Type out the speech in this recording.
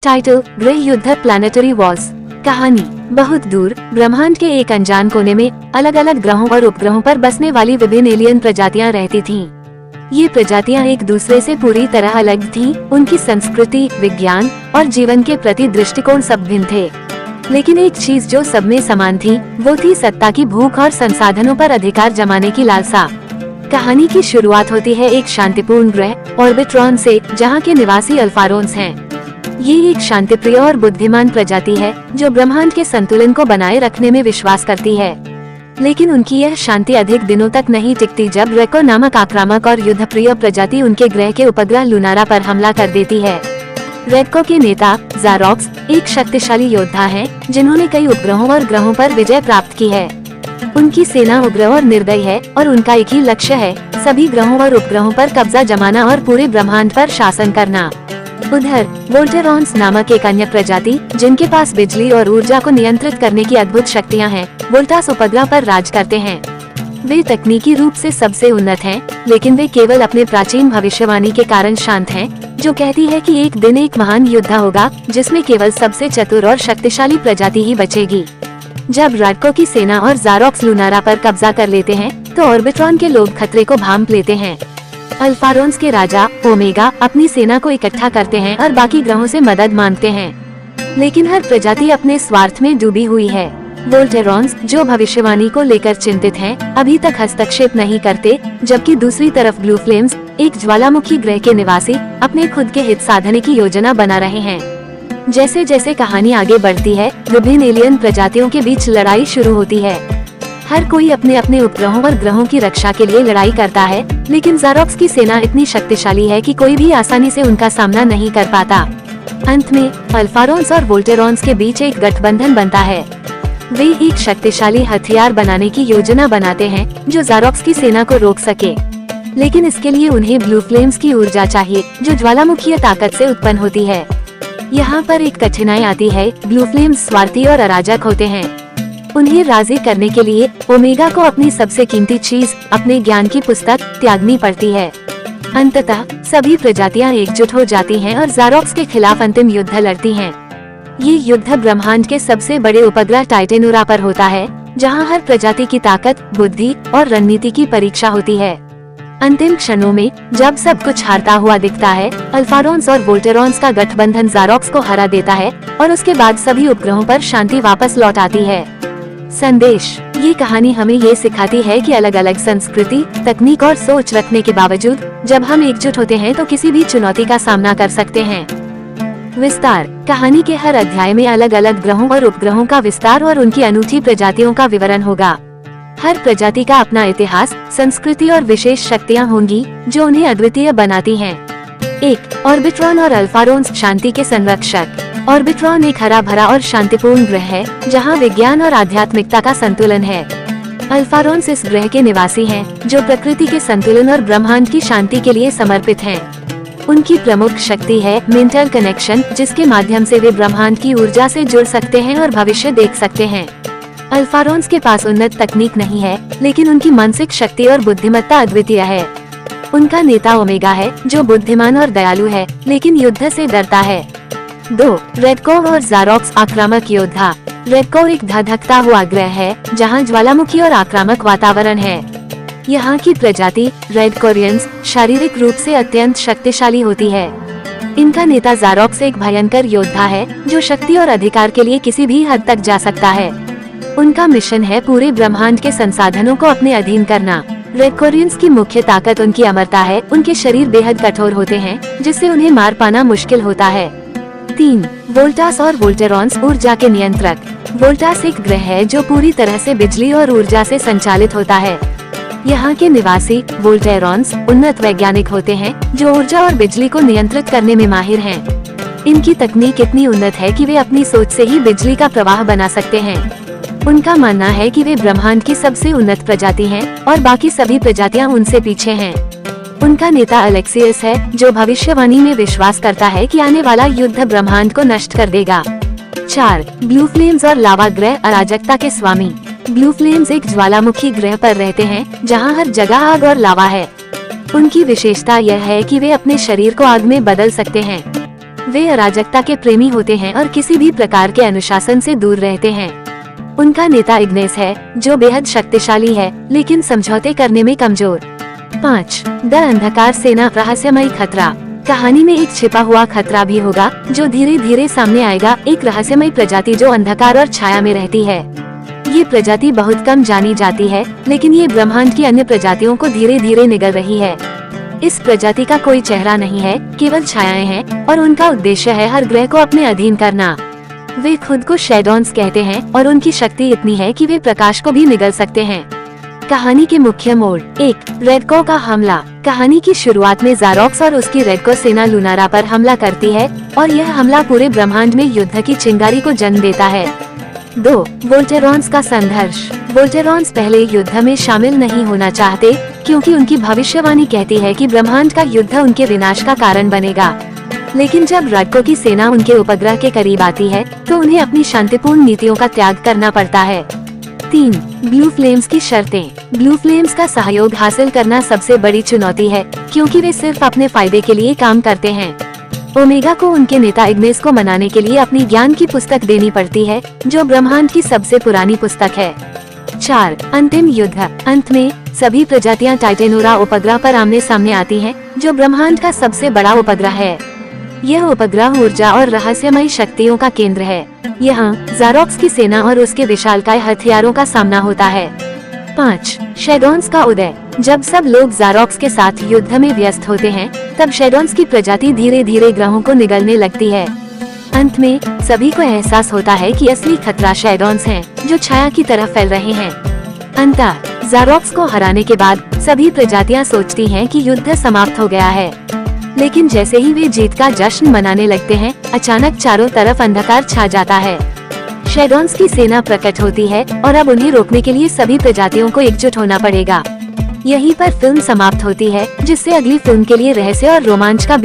Title: ग्रह युद्ध planetary Wars. कहानी: बहुत दूर ब्रह्मांड के एक अनजान कोने में अलग अलग ग्रहों और उपग्रहों पर बसने वाली विभिन्न एलियन प्रजातियां रहती थीं। ये प्रजातियां एक दूसरे से पूरी तरह अलग थीं। उनकी संस्कृति, विज्ञान और जीवन के प्रति दृष्टिकोण सब भिन्न थे, लेकिन एक चीज जो सब में समान थी वो थी सत्ता की भूख और संसाधनों पर अधिकार जमाने की लालसा। कहानी की शुरुआत होती है एक शांतिपूर्ण ग्रह ऑर्बिट्रॉन से, जहाँ के निवासी अल्फारोन्स हैं। ये एक शांतिप्रिय और बुद्धिमान प्रजाति है जो ब्रह्मांड के संतुलन को बनाए रखने में विश्वास करती है। लेकिन उनकी यह शांति अधिक दिनों तक नहीं टिकती जब रेको नामक आक्रामक और युद्धप्रिय प्रजाति उनके ग्रह के उपग्रह लुनारा पर हमला कर देती है। रेको के नेता ज़ारोक्स एक शक्तिशाली योद्धा हैं, जिन्होंने कई उपग्रहों और ग्रहों पर विजय प्राप्त की है। उनकी सेना उग्र और निर्दयी है और उनका एक ही लक्ष्य है: सभी ग्रहों और उपग्रहों पर कब्जा जमाना और पूरे ब्रह्मांड पर शासन करना। उधर वोल्टेरॉन्स नामक एक अन्य प्रजाति, जिनके पास बिजली और ऊर्जा को नियंत्रित करने की अद्भुत शक्तियां हैं, वोल्टास उपग्रह पर राज करते हैं। वे तकनीकी रूप से सबसे उन्नत हैं, लेकिन वे केवल अपने प्राचीन भविष्यवाणी के कारण शांत हैं, जो कहती है कि एक दिन एक महान युद्ध होगा जिसमें केवल सबसे चतुर और शक्तिशाली प्रजाति ही बचेगी। जब रेको की सेना और ज़ारोक्स लुनारा पर कब्जा कर लेते हैं, तो ऑर्बिट्रॉन के लोग खतरे को भांप लेते हैं। अल्फारोन्स के राजा ओमेगा अपनी सेना को इकट्ठा करते हैं और बाकी ग्रहों से मदद मांगते हैं, लेकिन हर प्रजाति अपने स्वार्थ में डूबी हुई है। वोल्टेरॉन्स, जो भविष्यवाणी को लेकर चिंतित हैं, अभी तक हस्तक्षेप नहीं करते, जबकि दूसरी तरफ ब्लू फ्लेम्स, एक ज्वालामुखी ग्रह के निवासी, अपने खुद के हित साधने की योजना बना रहे हैं। जैसे जैसे कहानी आगे बढ़ती है, विभिन्न एलियन प्रजातियों के बीच लड़ाई शुरू होती है। हर कोई अपने अपने उपग्रहों और ग्रहों की रक्षा के लिए लड़ाई करता है, लेकिन ज़ारोक्स की सेना इतनी शक्तिशाली है कि कोई भी आसानी से उनका सामना नहीं कर पाता। अंत में अल्फारोन्स और वोल्टेरॉन्स के बीच एक गठबंधन बनता है। वे एक शक्तिशाली हथियार बनाने की योजना बनाते हैं जो ज़ारोक्स की सेना को रोक सके, लेकिन इसके लिए उन्हें ब्लू फ्लेम्स की ऊर्जा चाहिए, जो ज्वालामुखीय ताकत से उत्पन्न होती है। यहाँ पर एक कठिनाई आती है। ब्लू फ्लेम्स स्वार्थी और अराजक होते हैं। उन्हें राजी करने के लिए ओमेगा को अपनी सबसे कीमती चीज, अपने ज्ञान की पुस्तक, त्यागनी पड़ती है। अंततः सभी प्रजातियां एकजुट हो जाती हैं और ज़ारोक्स के खिलाफ अंतिम युद्ध लड़ती हैं। ये युद्ध ब्रह्मांड के सबसे बड़े उपग्रह टाइटेनुरा पर होता है, जहां हर प्रजाति की ताकत, बुद्धि और रणनीति की परीक्षा होती है। अंतिम क्षणों में जब सब कुछ हारता हुआ दिखता है, अल्फारोन्स और वोल्टेरॉन्स का गठबंधन ज़ारोक्स को हरा देता है और उसके बाद सभी उपग्रहों पर शांति वापस लौट आती है। संदेश: ये कहानी हमें ये सिखाती है कि अलग अलग संस्कृति, तकनीक और सोच रखने के बावजूद जब हम एकजुट होते हैं तो किसी भी चुनौती का सामना कर सकते हैं। विस्तार: कहानी के हर अध्याय में अलग अलग ग्रहों और उपग्रहों का विस्तार और उनकी अनूठी प्रजातियों का विवरण होगा। हर प्रजाति का अपना इतिहास, संस्कृति और विशेष शक्तियाँ होंगी जो उन्हें अद्वितीय बनाती हैं। 1. ऑर्बिट्रॉन और अल्फारोन्स, शांति के संरक्षक। ऑर्बिट्रॉन एक हरा भरा और शांतिपूर्ण ग्रह है, जहां विज्ञान और आध्यात्मिकता का संतुलन है। अल्फारोन्स इस ग्रह के निवासी हैं, जो प्रकृति के संतुलन और ब्रह्मांड की शांति के लिए समर्पित हैं। उनकी प्रमुख शक्ति है मेंटल कनेक्शन, जिसके माध्यम से वे ब्रह्मांड की ऊर्जा से जुड़ सकते हैं और भविष्य देख सकते हैं। अल्फारोन्स के पास उन्नत तकनीक नहीं है, लेकिन उनकी मानसिक शक्ति और बुद्धिमत्ता अद्वितीय है। उनका नेता ओमेगा है, जो बुद्धिमान और दयालु है, लेकिन युद्ध से डरता है। 2. रेको और ज़ारोक्स, आक्रामक योद्धा। रेको एक धधकता हुआ ग्रह है, जहां ज्वालामुखी और आक्रामक वातावरण है। यहाँ की प्रजाति रेडकोरियंस शारीरिक रूप से अत्यंत शक्तिशाली होती है। इनका नेता ज़ारोक्स एक भयंकर योद्धा है, जो शक्ति और अधिकार के लिए किसी भी हद तक जा सकता है। उनका मिशन है पूरे ब्रह्मांड के संसाधनों को अपने अधीन करना। रेडकोरियंस की मुख्य ताकत उनकी अमरता है। उनके शरीर बेहद कठोर होते हैं, जिससे उन्हें मार पाना मुश्किल होता है। 3. वोल्टास और वोल्टेरॉन्स, ऊर्जा के नियंत्रक। वोल्टास एक ग्रह है जो पूरी तरह से बिजली और ऊर्जा से संचालित होता है। यहाँ के निवासी वोल्टेरॉन्स उन्नत वैज्ञानिक होते हैं, जो ऊर्जा और बिजली को नियंत्रित करने में माहिर हैं। इनकी तकनीक इतनी उन्नत है कि वे अपनी सोच से ही बिजली का प्रवाह बना सकते हैं। उनका मानना है कि वे ब्रह्मांड की सबसे उन्नत प्रजाति हैं और बाकी सभी प्रजातियां उनसे पीछे हैं। उनका नेता अलेक्सियस है, जो भविष्यवाणी में विश्वास करता है कि आने वाला युद्ध ब्रह्मांड को नष्ट कर देगा। 4. ब्लू फ्लेम्स और लावा ग्रह, अराजकता के स्वामी। ब्लू फ्लेम्स एक ज्वालामुखी ग्रह पर रहते हैं, जहां हर जगह आग और लावा है। उनकी विशेषता यह है कि वे अपने शरीर को आग में बदल सकते हैं। वे अराजकता के प्रेमी होते हैं और किसी भी प्रकार के अनुशासन से दूर रहते हैं। उनका नेता इग्नेस है, जो बेहद शक्तिशाली है लेकिन समझौते करने में कमजोर। 5. द अंधकार सेना, रहस्यमयी खतरा। कहानी में एक छिपा हुआ खतरा भी होगा जो धीरे धीरे सामने आएगा, एक रहस्यमयी प्रजाति जो अंधकार और छाया में रहती है। ये प्रजाति बहुत कम जानी जाती है, लेकिन ये ब्रह्मांड की अन्य प्रजातियों को धीरे धीरे निगल रही है। इस प्रजाति का कोई चेहरा नहीं है, केवल छायाएं हैं और उनका उद्देश्य है हर ग्रह को अपने अधीन करना। वे खुद को शैडोन्स कहते हैं और उनकी शक्ति इतनी है कि वे प्रकाश को भी निगल सकते हैं। कहानी के मुख्य मोड़। 1. रेडको का हमला। कहानी की शुरुआत में ज़ारोक्स और उसकी रेडको सेना लुनारा पर हमला करती है और यह हमला पूरे ब्रह्मांड में युद्ध की चिंगारी को जन्म देता है। 2. वोल्टेरॉन्स का संघर्ष। वोल्टेरॉन्स पहले युद्ध में शामिल नहीं होना चाहते क्योंकि उनकी भविष्यवाणी कहती है कि ब्रह्मांड का युद्ध उनके विनाश का कारण बनेगा। लेकिन जब रेडको की सेना उनके उपग्रह के करीब आती है तो उन्हें अपनी शांतिपूर्ण नीतियों का त्याग करना पड़ता है। 3. ब्लू फ्लेम्स की शर्तें। ब्लू फ्लेम्स का सहयोग हासिल करना सबसे बड़ी चुनौती है क्योंकि वे सिर्फ अपने फायदे के लिए काम करते हैं। ओमेगा को उनके नेता इग्नेस को मनाने के लिए अपनी ज्ञान की पुस्तक देनी पड़ती है, जो ब्रह्मांड की सबसे पुरानी पुस्तक है। 4. अंतिम युद्ध। अंत में सभी प्रजातियां टाइटेनोरा उपग्रह पर आमने सामने आती हैं, जो ब्रह्मांड का सबसे बड़ा उपग्रह है। यह उपग्रह ऊर्जा और रहस्यमयी शक्तियों का केंद्र है। यहाँ ज़ारोक्स की सेना और उसके विशालकाय हथियारों का सामना होता है। 5. शैडोन्स का उदय। जब सब लोग ज़ारोक्स के साथ युद्ध में व्यस्त होते हैं, तब शैडोन्स की प्रजाति धीरे धीरे ग्रहों को निगलने लगती है। अंत में सभी को एहसास होता है कि असली खतरा शैडोन्स हैं, जो छाया की तरह फैल रहे हैं। अंततः ज़ारोक्स को हराने के बाद सभी प्रजातियां सोचती हैं कि युद्ध समाप्त हो गया है। लेकिन जैसे ही वे जीत का जश्न मनाने लगते हैं, अचानक चारों तरफ अंधकार छा जाता है। शैडोन्स की सेना प्रकट होती है और अब उन्हें रोकने के लिए सभी प्रजातियों को एकजुट होना पड़ेगा। यहीं पर फिल्म समाप्त होती है, जिससे अगली फिल्म के लिए रहस्य और रोमांच का